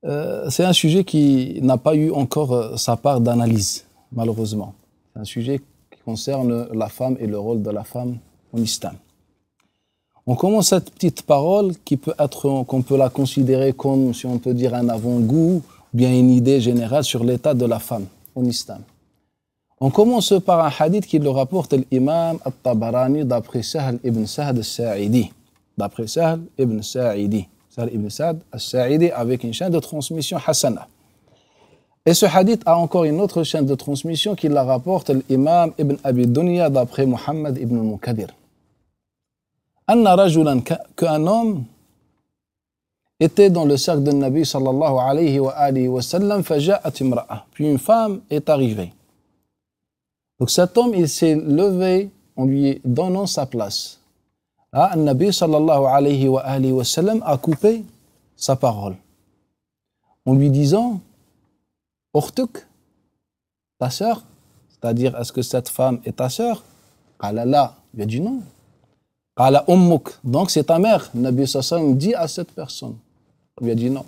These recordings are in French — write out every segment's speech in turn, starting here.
C'est un sujet qui n'a pas eu encore sa part d'analyse, malheureusement. C'est un sujet qui concerne la femme et le rôle de la femme en islam. On commence cette petite parole qu'on peut la considérer comme, si on peut dire, un avant-goût, bien une idée générale sur l'état de la femme en islam. On commence par un hadith qui le rapporte l'imam al-Tabarani d'après Sahl ibn Sa'd al-Sa'idi. D'après Sahl ibn Sa'idi. Sahl ibn Sa'd al-Sa'idi avec une chaîne de transmission hasana. Et ce hadith a encore une autre chaîne de transmission qui la rapporte l'imam ibn Abi Dunya d'après Muhammad ibn al-Munkadir. Anna rajulan, qu'un homme était dans le cercle de Nabi sallallahu alayhi wa sallam, faja'at imra'a. Puis une femme est arrivée. Donc cet homme, il s'est levé en lui donnant sa place. Là, Nabi sallallahu alayhi wa sallam a coupé sa parole en lui disant « Ukhtuk » ta sœur, c'est-à-dire est-ce que cette femme est ta sœur? Qala la, il a dit non. Qala ummuk, donc c'est ta mère. Nabi sallallahu alayhi wa sallam dit à cette personne, il lui a dit non.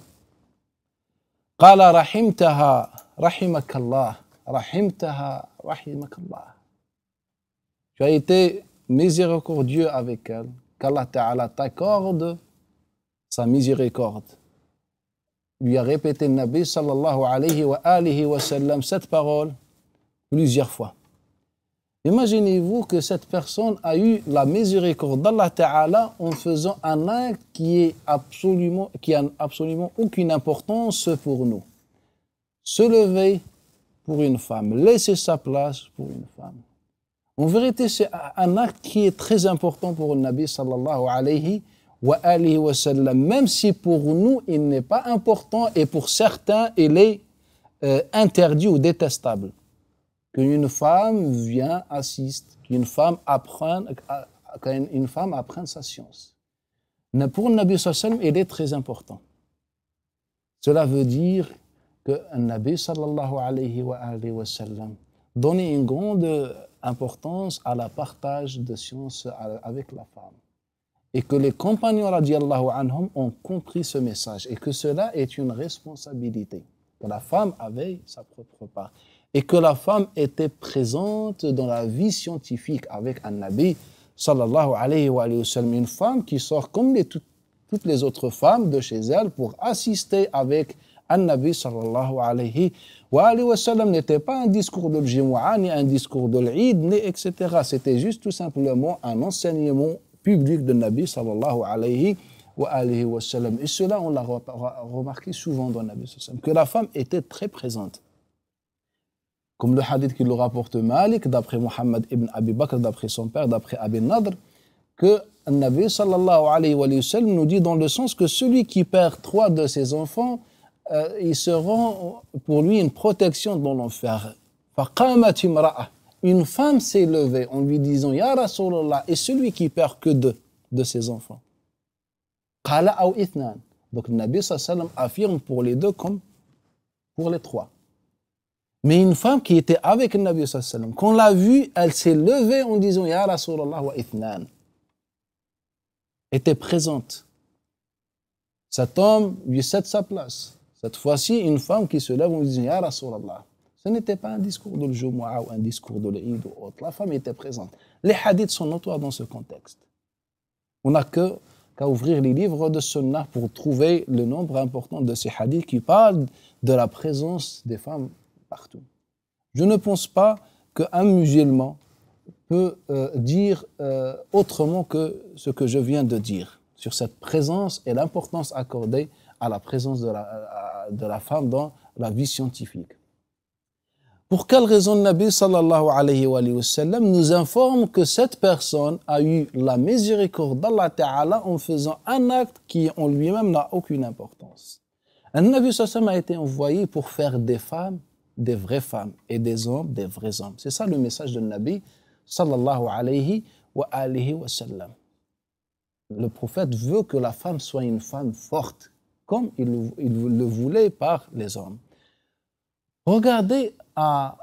Qala rahimtaha, rahimakallah. Rahimtaha, rahimakallah. Tu as été miséricordieux avec elle, qu'Allah Ta'ala t'accorde sa miséricorde. Lui a répété le Nabi sallallahu alayhi wa sallam cette parole plusieurs fois. Imaginez-vous que cette personne a eu la miséricorde d'Allah Ta'ala en faisant un acte qui n'a absolument aucune importance pour nous. Se lever pour une femme, laisser sa place pour une femme. En vérité, c'est un acte qui est très important pour le Nabi sallallahu alayhi wa sallam, même si pour nous, il n'est pas important et pour certains, il est interdit ou détestable. Qu'une femme vient, assiste, qu'une femme apprenne sa science. Mais pour le Nabi sallallahu alayhi wa sallam, il est très important. Cela veut dire que le Nabi sallallahu alayhi wa sallam donnait une grande importance à la partage de science avec la femme. Et que les compagnons radiallahu anhum ont compris ce message et que cela est une responsabilité. Que la femme avait sa propre part. Et que la femme était présente dans la vie scientifique avec un Nabi sallallahu alayhi wa sallam. Une femme qui sort comme toutes les autres femmes de chez elle pour assister avec An-Nabi sallallahu alayhi wa sallam. N'était pas un discours de l'Jumu'ah, ni un discours de l'Eid, ni etc. C'était juste tout simplement un enseignement public de Nabi sallallahu alayhi wa sallam. Et cela, on l'a remarqué souvent dans Nabi sallallahu alayhi wa sallam, que la femme était très présente. Comme le hadith qui le rapporte Malik, d'après Muhammad ibn Abi Bakr, d'après son père, d'après Abi Nadr, que Nabi sallallahu alayhi wa sallam nous dit dans le sens que celui qui perd 3 de ses enfants, il se rend pour lui une protection dans l'enfer. Faqamat imra'a. Une femme s'est levée en lui disant Ya Rasulallah, et celui qui perd que 2 de ses enfants. Qala aw ithnan. Donc le Nabi sallallahu alayhi wa sallam affirme pour les 2 comme pour les 3. Mais une femme qui était avec le Nabi sallallahu alayhi wa sallam, qu'on l'a vue, elle s'est levée en disant Ya Rasulallah wa ithnan. Était présente. Cet homme lui cède sa place. Cette fois-ci, une femme qui se lève en disant Ya Rasulallah. Ce n'était pas un discours de l'Jumu'ah ou un discours de l'Eid ou autre. La femme était présente. Les hadiths sont notoires dans ce contexte. On n'a qu'à ouvrir les livres de Sunnah pour trouver le nombre important de ces hadiths qui parlent de la présence des femmes partout. Je ne pense pas qu'un musulman peut dire autrement que ce que je viens de dire sur cette présence et l'importance accordée à la présence de la femme dans la vie scientifique. Pour quelle raison le Nabi sallallahu alayhi wa sallam nous informe que cette personne a eu la miséricorde d'Allah Ta'ala en faisant un acte qui en lui-même n'a aucune importance. Le Nabi sallallahu alayhi wa sallam a été envoyé pour faire des femmes des vraies femmes et des hommes des vrais hommes. C'est ça le message de Nabi sallallahu alayhi wa sallam. Le prophète veut que la femme soit une femme forte, comme il le voulait par les hommes. Regardez à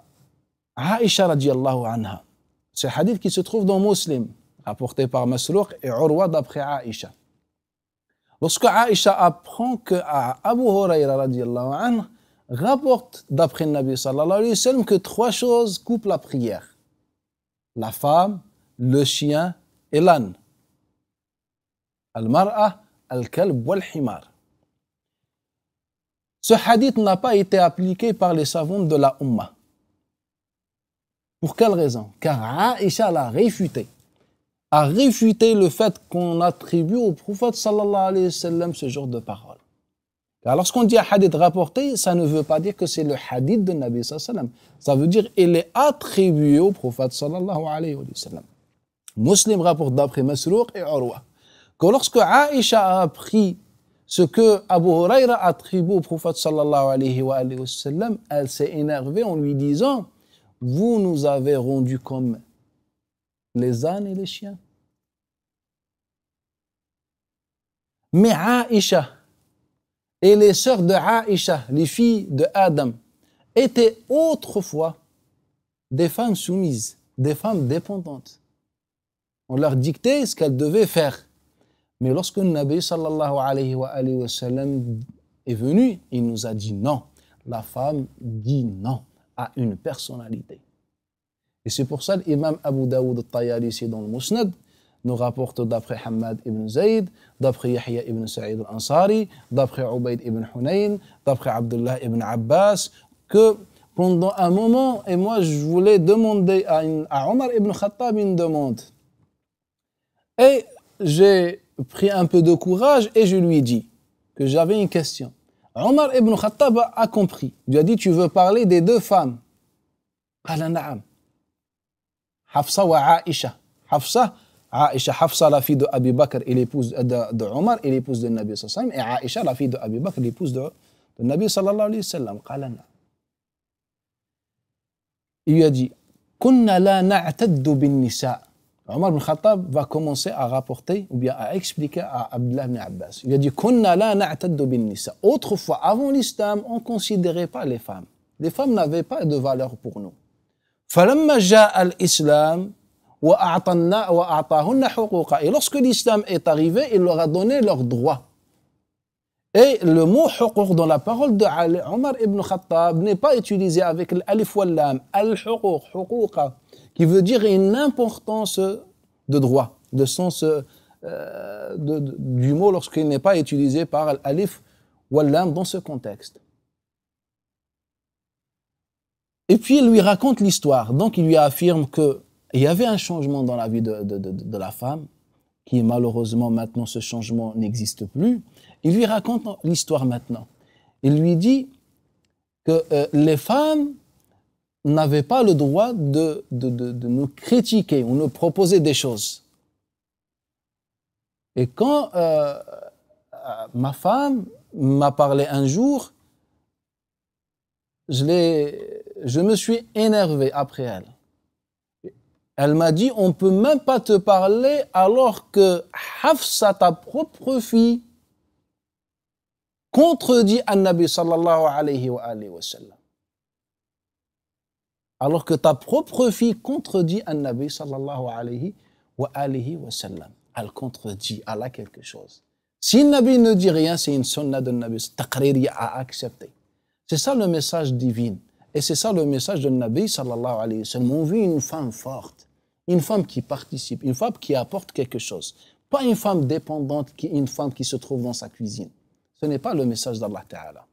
Aïcha radiallahu anha. C'est un hadith qui se trouve dans Muslim, rapporté par Masruq et Urwa d'après Aïcha. Lorsque Aïcha apprend que Abu Huraira radiallahu anhu rapporte d'après le Nabi sallallahu alayhi wa sallam que 3 choses coupent la prière. La femme, le chien et l'âne. Al-mar'a, al-kalb wal-himar. Ce hadith n'a pas été appliqué par les savants de la Ummah. Pour quelle raison? Car Aïcha l'a réfuté. A réfuté le fait qu'on attribue au prophète sallallahu alayhi wa sallam ce genre de paroles. Car lorsqu'on dit un hadith rapporté, ça ne veut pas dire que c'est le hadith de Nabi sallallahu alayhi wa sallam. Ça veut dire qu'il est attribué au prophète sallallahu alayhi wa sallam. Muslim rapporte d'après Masrouq et Urwa que lorsque Aïcha a appris ce que Abu Huraira attribue au prophète sallallahu alayhi wa sallam, elle s'est énervée en lui disant « Vous nous avez rendus comme les ânes et les chiens. » Mais Aïcha et les sœurs de Aïcha, les filles de Adam, étaient autrefois des femmes soumises, des femmes dépendantes. On leur dictait ce qu'elles devaient faire. Mais lorsque le Nabi sallallahu alayhi wa sallam est venu, il nous a dit non. La femme dit non à une personnalité. Et c'est pour ça que l'imam Abu Daoud al-Tayalisi dans le Musnad nous rapporte d'après Hamad ibn Zayd, d'après Yahya ibn Sa'id al-Ansari, d'après Ubayd ibn Hunayn, d'après Abdullah ibn Abbas, que pendant un moment, et moi je voulais demander à Omar ibn Khattab une demande. Et j'ai pris un peu de courage et je lui ai dit que j'avais une question. Omar ibn Khattab a compris. Il lui a dit, tu veux parler des 2 femmes? قال نعم. Hafsa wa Aïcha. Hafsa, la fille de Abi Bakr et l'épouse de Omar et l'épouse de Nabi sallallahu alayhi wa sallam, et Aïcha, la fille de Abi Bakr, l'épouse de Nabi sallallahu alayhi wa sallam. قال نعم. Il lui a dit, كنا لا نعتد بالنساء. Omar ibn Khattab va commencer à rapporter ou bien à expliquer à Abdullah ibn Abbas. Il a dit كنا لا نعتد بالنساء. Autrefois, avant l'islam, on ne considérait pas les femmes. Les femmes n'avaient pas de valeur pour nous. فلما جاء الإسلام وأعطاهن حقوقا. Et lorsque l'islam est arrivé, il leur a donné leurs droits. Et le mot حقوق dans la parole de Omar ibn Khattab n'est pas utilisé avec l'alif wal lam. Al-huquq, huquqa, qui veut dire une importance de droit, de sens du mot lorsqu'il n'est pas utilisé par l'alif wal lam dans ce contexte. Et puis il lui raconte l'histoire. Donc il lui affirme qu'il y avait un changement dans la vie de la femme, qui malheureusement maintenant ce changement n'existe plus. Il lui raconte l'histoire maintenant. Il lui dit que les femmes n'avaient pas le droit de nous critiquer ou nous proposer des choses. Et quand ma femme m'a parlé un jour, je me suis énervé après elle. Elle m'a dit, on ne peut même pas te parler alors que Hafsa, ta propre fille, contredit an-Nabi sallallahu alayhi wa sallam. Alors que ta propre fille contredit an-Nabi sallallahu alayhi wa sallam. Elle contredit, elle a quelque chose. Si le Nabi ne dit rien, c'est une sunna de Nabi, taqririya à accepter. C'est ça le message divin. Et c'est ça le message de Nabi sallallahu alayhi wa sallam. On vit une femme forte, une femme qui participe, une femme qui apporte quelque chose. Pas une femme dépendante, une femme qui se trouve dans sa cuisine. Ce n'est pas le message d'Allah Ta'ala.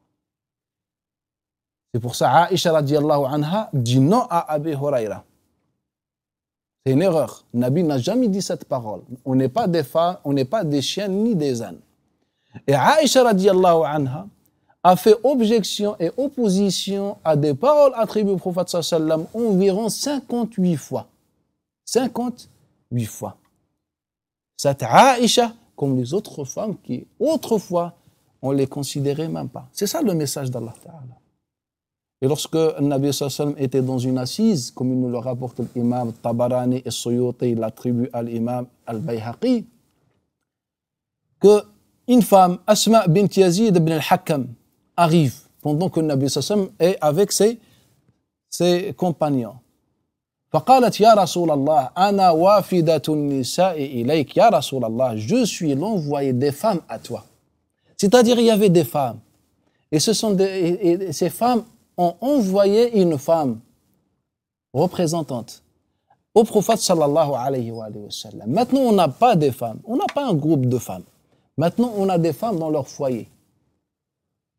C'est pour ça Aïcha radiallahu anha dit non à Abi Huraira. C'est une erreur. Nabi n'a jamais dit cette parole. On n'est pas des femmes, on n'est pas des chiens ni des ânes. Et Aïcha radiallahu anha a fait objection et opposition à des paroles attribuées au prophète sallallahu alayhi wa sallam environ 58 fois. 58 fois. Cette Aïcha, comme les autres femmes qui, autrefois, on ne les considérait même pas. C'est ça le message d'Allah Ta'ala. Et lorsque le Nabi sallallahu alayhi wa sallam était dans une assise, comme il nous le rapporte l'imam Tabarani et Suyuti, l'attribue à l'imam al-Bayhaqi, que une femme, Asma bint Yazid ibn al-Hakam, arrive pendant que le Nabi sallallahu alayhi wa sallam est avec ses compagnons. فقالت يا رسول الله أنا وافدة النساء إليك يا رسول الله, je suis l'envoyé des femmes à toi. C'est-à-dire, il y avait des femmes. Et ces femmes ont envoyé une femme représentante au prophète sallallahu alayhi wa sallam. Maintenant, on n'a pas des femmes. On n'a pas un groupe de femmes. Maintenant, on a des femmes dans leur foyer.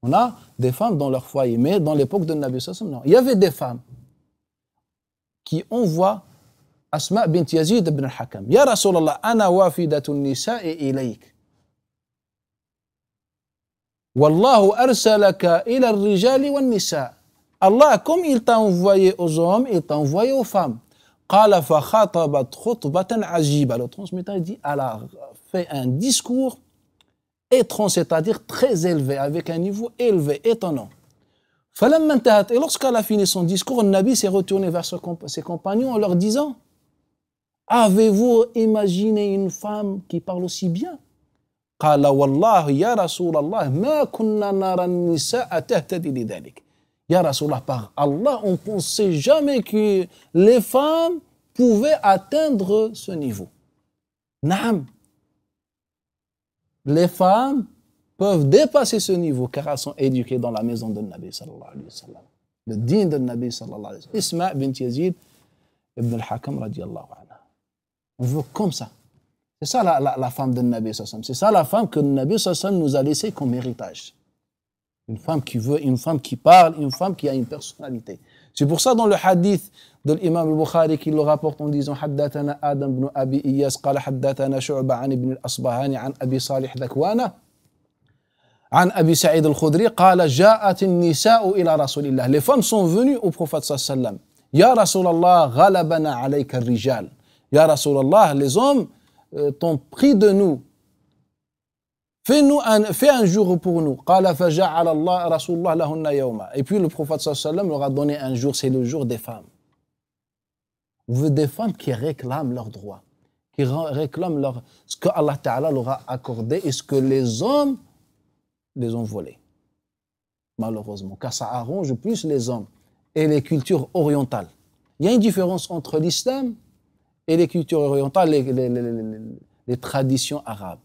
On a des femmes dans leur foyer. Mais dans l'époque de Nabi sallallahu alayhi wa sallam, non. Il y avait des femmes qui envoient Asma bint Yazid ibn al-Hakam. Ya Rasulallah, ana wafidatun nisa'i ilayk. Wallahu arsalaka ila al-rijali wan nisa'. Allah, comme il t'a envoyé aux hommes, il t'a envoyé aux femmes. Qala fa khatabat khutbatan ajiba. Le transmetteur dit, elle a fait un discours étrange, c'est-à-dire très élevé, avec un niveau élevé, étonnant. Falamma intahat, et lorsqu'elle a fini son discours, le Nabi s'est retourné vers ses compagnons en leur disant, avez-vous imaginé une femme qui parle aussi bien? Qala wallah ya Rasulallah ma kunna nara an-nisaa tahtadi lidhalik. Ya Rasulallah, par Allah, on ne pensait jamais que les femmes pouvaient atteindre ce niveau. Naam. Les femmes peuvent dépasser ce niveau car elles sont éduquées dans la maison de Nabi sallallahu alayhi wa sallam. Le digne de Nabi sallallahu alayhi wa sallam. Isma bint Yazid ibn al-Hakam radiyallahu anha. On veut comme ça. C'est ça la femme de Nabi sallallahu alayhi wa sallam. C'est ça la femme que Nabi sallallahu alayhi wa sallam nous a laissée comme héritage. Une femme qui veut, une femme qui parle, une femme qui a une personnalité. C'est pour ça dans le hadith de l'imam al-Bukhari qui le rapporte en disant Haddathana Adam ibn Abi Iyas qala haddathana Shu'ba an ibn al-Asbahani an Abi Salih Dhakwana an Abi Sa'id al-Khudri qala ja'at an-nisa'u ila Rasulillah. Les femmes sont venues au prophète sallallahu alayhi wa sallam. Ya Rasulallah ghalabana alayka ar-rijal. Ya Rasulallah, les hommes t'ont pris de nous. Fais un jour pour nous. Et puis le prophète sallallahu alayhi wa sallam leur a donné un jour, c'est le jour des femmes. Vous voyez des femmes qui réclament leurs droits, qui réclament ce que Allah Ta'ala leur a accordé et ce que les hommes les ont volé. Malheureusement, car ça arrange plus les hommes et les cultures orientales. Il y a une différence entre l'islam et les cultures orientales, les traditions arabes.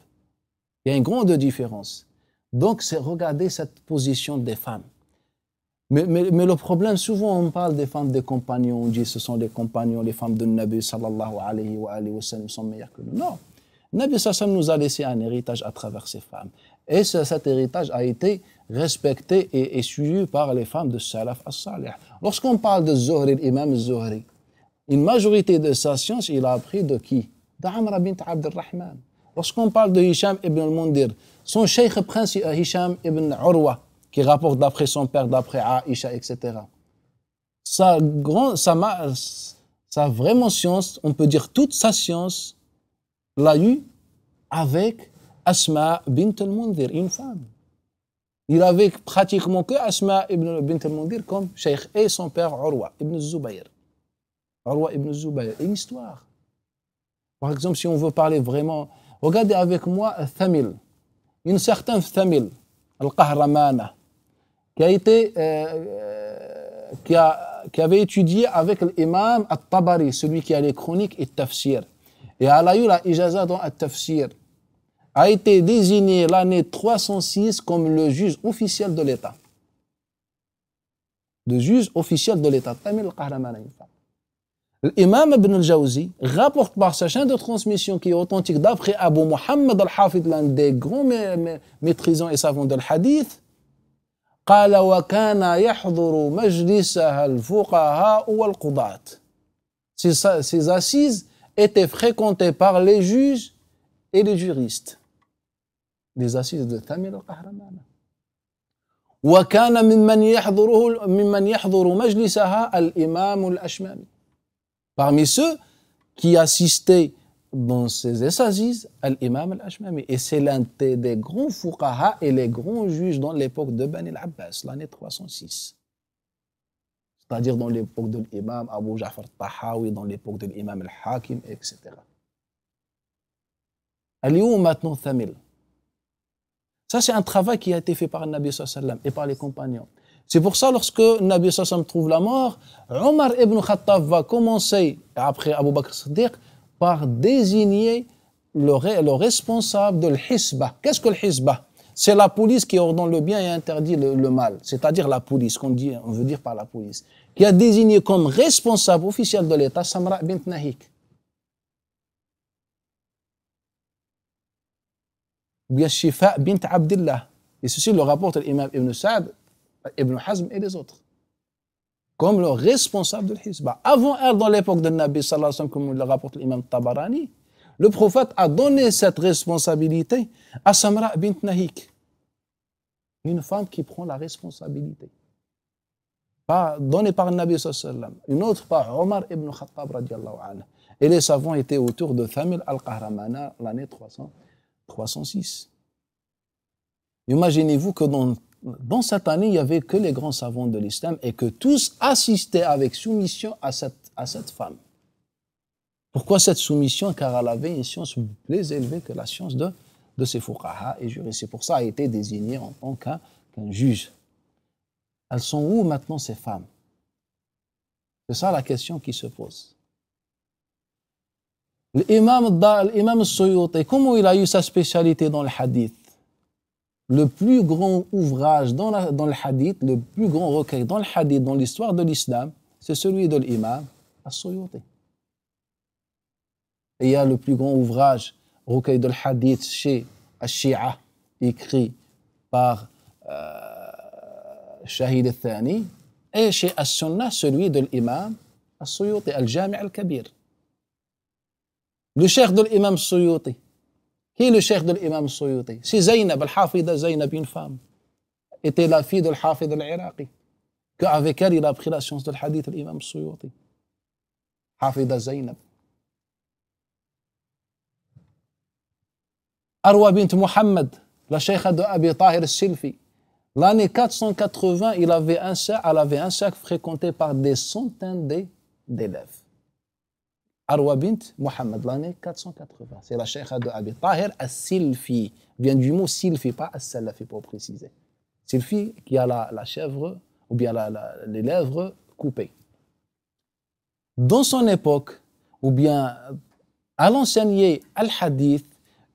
Il y a une grande différence. Donc, c'est regarder cette position des femmes. Mais le problème, souvent, on parle des femmes des compagnons, on dit ce sont les compagnons, les femmes de Nabi sallallahu alayhi wa sallam sont meilleures que nous. Non. Nabi sallallahu alayhi wa sallam nous a laissé un héritage à travers ces femmes. Et cet héritage a été respecté et suivi par les femmes de Salaf as-Salih. Lorsqu'on parle de Zuhri, l'imam Zuhri, une majorité de sa science, il a appris de qui? D'Amra bint Abdurrahman. Lorsqu'on parle de Hisham ibn al-Mundir, son cheikh prince Hisham ibn Urwa, qui rapporte d'après son père, d'après Aïcha, etc. Sa vraiment science, on peut dire toute sa science, l'a eu avec Asma bint al-Mundir, une femme. Il avait pratiquement que Asma bint al-Mundir comme cheikh et son père Urwa ibn Zubayr. Urwa ibn Zubayr, une histoire. Par exemple, si on veut parler vraiment, regardez avec moi Thamil, une certaine Thamil, Al-Qahramana, qui avait étudié avec l'imam At-Tabari, celui qui a les chroniques et tafsir. Et elle a eu la ijaza dans At-Tafsir. A été désigné l'année 306 comme le juge officiel de l'État. Le juge officiel de l'État. Thamil Al-Qahramana, une femme. L'imam Ibn al-Jawzi rapporte par sa chaîne de transmission qui est authentique d'après Abu Muhammad al-Hafid, l'un des grands maîtrisants et savants de l'hadith, قال وكان يحضر مجلسها الفقهاء والقضاة. Ces assises étaient fréquentées par les juges et les juristes. Les assises de Thamil al-Qahramana. وكان ممن يحضر مجلسها الإمام الأشمامي. Parmi ceux qui assistaient dans ces assises, l'imam al-Ashmami. Et c'est l'un des grands fuqaha et les grands juges dans l'époque de Bani al-Abbas, l'année 306. C'est-à-dire dans l'époque de l'imam Abu Ja'far al-Tahawi, dans l'époque de l'imam al-Hakim, etc. Elle est où maintenant Thamil? Ça, c'est un travail qui a été fait par le Nabi sallallahu alayhi wa sallam et par les compagnons. C'est pour ça, lorsque le Nabi sallallahu alayhi wa sallam trouve la mort, Omar ibn Khattab va commencer, après Abu Bakr Siddiq, par désigner le responsable de l'hisba. Qu'est-ce que l'hisba? C'est la police qui ordonne le bien et interdit le mal. C'est-à-dire la police, on veut dire par la police, qui a désigné comme responsable officiel de l'État Samra bint Nahik. Ou bien Shifa bint Abdullah. Et ceci le rapporte l'imam Ibn Sa'd, Ibn Hazm et les autres. Comme le responsable de l'Hizba. Avant elle, dans l'époque de Nabi sallallahu alayhi wa sallam, comme le rapporte l'imam Tabarani, le prophète a donné cette responsabilité à Samra bint Nahik. Une femme qui prend la responsabilité. Pas donnée par Nabi sallallahu alayhi wa sallam. Une autre par Omar ibn Khattab radiallahu anhu. Et les savants étaient autour de Thamil al-Qahramana l'année 306. Imaginez-vous que dans cette année, il n'y avait que les grands savants de l'islam et que tous assistaient avec soumission à cette femme. Pourquoi cette soumission? Car elle avait une science plus élevée que la science de ses fuqaha et juristes. C'est pour ça qu'elle a été désignée en tant qu'un juge. Elles sont où maintenant ces femmes? C'est ça la question qui se pose. L'imam Suyuti, comment il a eu sa spécialité dans le hadith? Le plus grand ouvrage dans le hadith, le plus grand recueil dans le hadith, dans l'histoire de l'islam, c'est celui de l'imam As-Suyuti. Et il y a le plus grand ouvrage, recueil de hadith chez Al-Shi'a, écrit par Shahid al-Thani, et chez As-Sunnah, celui de l'imam As-Suyuti, Al-Jami' al-Kabir. Le cheikh de l'imam Suyuti. Qui est le cheikh de l'imam Suyuti? C'est Zaynab, al-Hafida Zaynab, une femme. Était la fille de l'Hafid al-Iraqi. Qu'avec elle, il a pris la science de l'hadith, l'imam Suyuti. Hafida Zaynab. Arwa bint Muhammad, la cheikha de Abi Tahir al-Silfi. L'année 480, elle avait un cercle fréquenté par des centaines d'élèves. Arwa bint Muhammad, l'année 480. C'est la cheikha de Abi Tahir al-Silfi. Vient du mot Silfi, pas al-Salafi pour préciser. Silfi qui a la chèvre ou bien les lèvres coupées. Dans son époque, ou bien elle enseignait al-Hadith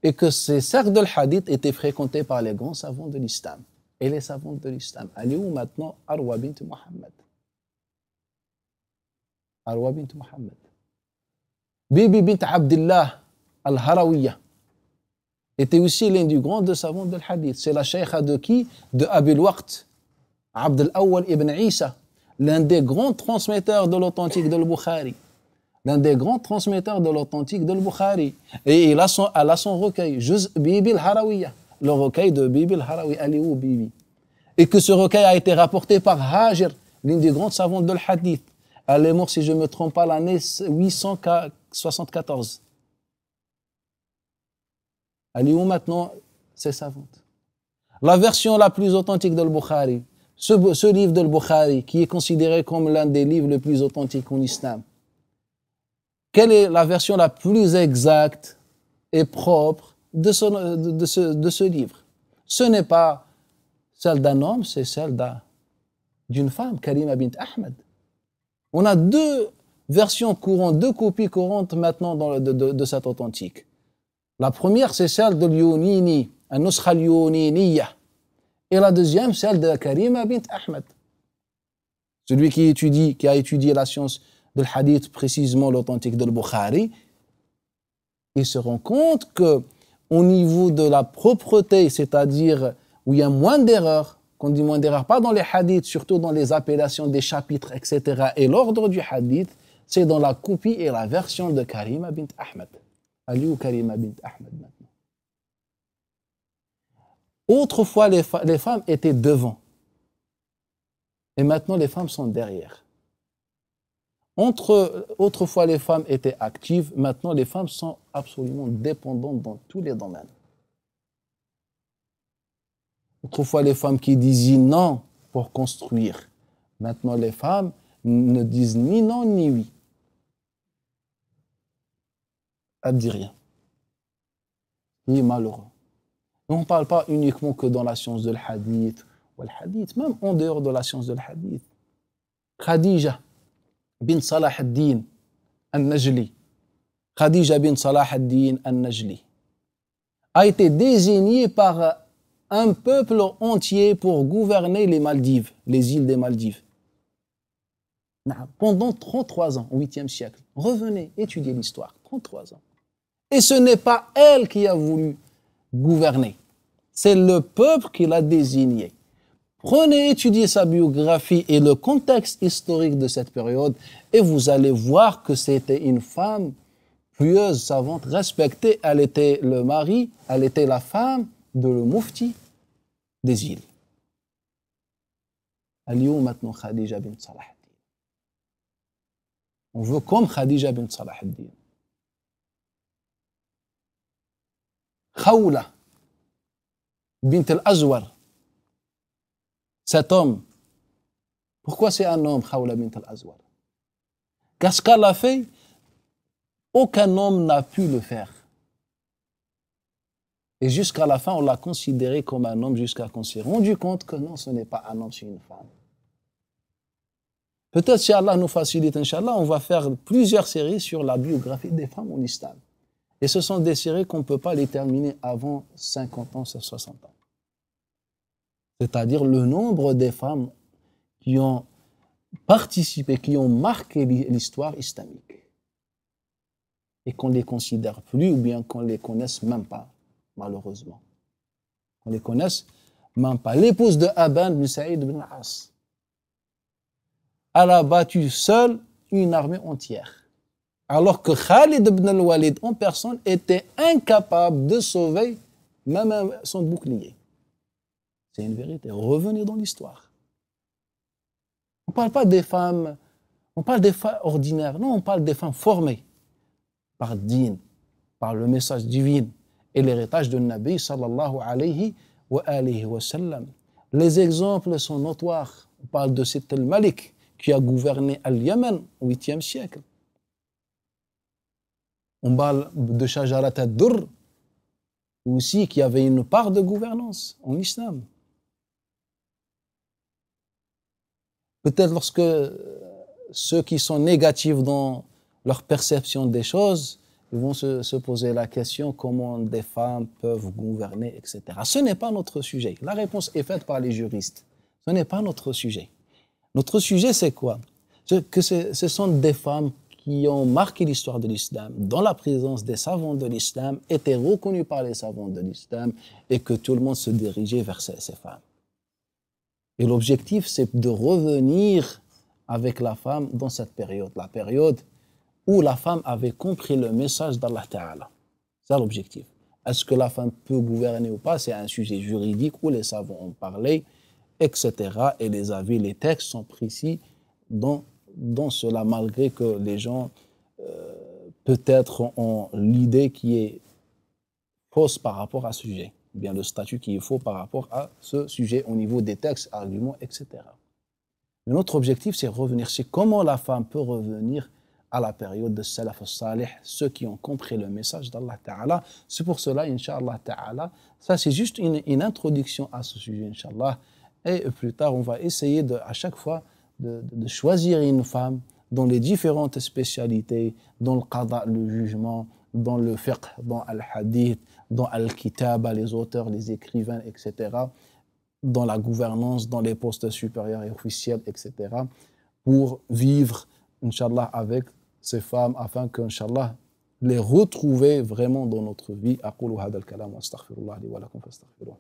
et que ces cercles de l'Hadith étaient fréquentés par les grands savants de l'islam. Et les savants de l'islam. Elle est où maintenant? Arwa bint Muhammad. Arwa bint Muhammad. Bibi bint Abdullah al-Harawiya était aussi l'un des grands savants de l'Hadith. C'est la cheikha de qui? De Abil Waqt, Abd al-Awwal ibn Isa, l'un des grands transmetteurs de l'authentique de l'Bukhari. L'un des grands transmetteurs de l'authentique de l'Bukhari. Et elle a son recueil, Juz Bibi al-Harawiya, le recueil de Bibi al-Harawi, elle est où Bibi? Et que ce recueil a été rapporté par Hajir, l'une des grands savants de l'Hadith. Elle est morte, si je ne me trompe pas, l'année 874. Elle est où maintenant? Ces savantes. La version la plus authentique de l'Bukhari, ce livre de l'Bukhari, qui est considéré comme l'un des livres les plus authentiques en islam. Quelle est la version la plus exacte et propre de ce livre? Ce n'est pas celle d'un homme, c'est celle d'une femme, Karima bint Ahmed. On a deux versions courantes, deux copies courantes maintenant de cette authentique. La première, c'est celle de l'Yunini, An-Nuskha al-Yuniniya. Et la deuxième, celle de Karima bint Ahmed. Celui qui a étudié la science de l'hadith, précisément l'authentique de l'Bukhari, il se rend compte que au niveau de la propreté, c'est-à-dire où il y a moins d'erreurs, qu'on dit moins d'erreurs, pas dans les hadiths, surtout dans les appellations des chapitres, etc. Et l'ordre du hadith, c'est dans la copie et la version de Karima bint Ahmed. Ali ou Karima bint Ahmed maintenant. Autrefois, les femmes étaient devant. Et maintenant, les femmes sont derrière. Autrefois, les femmes étaient actives. Maintenant, les femmes sont absolument dépendantes dans tous les domaines. Autrefois, les femmes qui disaient non pour construire. Maintenant, les femmes ne disent ni non ni oui. Elle ne dit rien. Il est malheureux. On ne parle pas uniquement que dans la science de l'hadith, même en dehors de la science de l'hadith. Khadija bin Salah ad-Din al-Najli. Khadija bin Salah ad-Din al-Najli a été désignée par un peuple entier pour gouverner les Maldives, les îles des Maldives. Pendant 33 ans, au 8e siècle. Revenez, étudiez l'histoire. 33 ans. Et ce n'est pas elle qui a voulu gouverner. C'est le peuple qui l'a désignée. Prenez, étudiez sa biographie et le contexte historique de cette période et vous allez voir que c'était une femme pieuse, savante, respectée. Elle était le mari, elle était la femme de le mufti des îles. اليوم maintenant Khadija bint Salah ad-Din. On veut comme Khadija bint Salah ad-Din. Khawla bint al-Azwar. Cet homme, pourquoi c'est un homme, Khawla bint al-Azwar? Car ce qu'elle a fait, aucun homme n'a pu le faire. Et jusqu'à la fin, on l'a considéré comme un homme jusqu'à qu'on s'est rendu compte que non, ce n'est pas un homme, c'est une femme. Peut-être si Allah nous facilite, Inch'Allah, on va faire plusieurs séries sur la biographie des femmes en islam. Et ce sont des séries qu'on ne peut pas les terminer avant 50 ans, 60 ans. C'est-à-dire le nombre des femmes qui ont participé, qui ont marqué l'histoire islamique. Et qu'on ne les considère plus ou bien qu'on ne les connaisse même pas, malheureusement. On ne les connaisse même pas. L'épouse de Aban bin Saïd bin As, elle a battu seule une armée entière. Alors que Khalid ibn al-Walid en personne était incapable de sauver même son bouclier. C'est une vérité. Revenez dans l'histoire. On ne parle pas des femmes, on parle des femmes ordinaires. Non, on parle des femmes formées par din, par le message divin et l'héritage de Nabi sallallahu alayhi wa sallam. Les exemples sont notoires. On parle de Sitt al-Malik qui a gouverné al-Yémen au 8e siècle. On parle de Shajarat ad-Durr aussi qui avait une part de gouvernance en islam. Peut-être lorsque ceux qui sont négatifs dans leur perception des choses, ils vont se poser la question comment des femmes peuvent gouverner, etc. Ce n'est pas notre sujet. La réponse est faite par les juristes. Ce n'est pas notre sujet. Notre sujet, c'est quoi? Que ce sont des femmes qui ont marqué l'histoire de l'islam, dans la présence des savants de l'islam, étaient reconnues par les savants de l'islam et que tout le monde se dirigeait vers ces femmes. Et l'objectif, c'est de revenir avec la femme dans cette période, la période où la femme avait compris le message d'Allah Ta'ala. C'est l'objectif. Est-ce que la femme peut gouverner ou pas? C'est un sujet juridique où les savants ont parlé, etc. Et les avis, les textes sont précis dans cela, malgré que les gens peut-être ont l'idée qui est fausse par rapport à ce sujet, ou bien le statut qui est faux par rapport à ce sujet au niveau des textes, arguments, etc. Mais notre objectif, c'est revenir. C'est comment la femme peut revenir à la période de Salaf al-Salih, ceux qui ont compris le message d'Allah Ta'ala. C'est pour cela, Inch'Allah Ta'ala, ça c'est juste une introduction à ce sujet, Inch'Allah. Et plus tard, on va essayer à chaque fois de choisir une femme dans les différentes spécialités, dans le qada, le jugement, dans le fiqh, dans al-hadith, dans al-kitaba, les auteurs, les écrivains, etc., dans la gouvernance, dans les postes supérieurs et officiels, etc., pour vivre, Inch'Allah, avec ces femmes, afin que, Inch'Allah, les retrouver vraiment dans notre vie. أقول هذا الكلام وأستغفر الله لي ولكم فاستغفروه.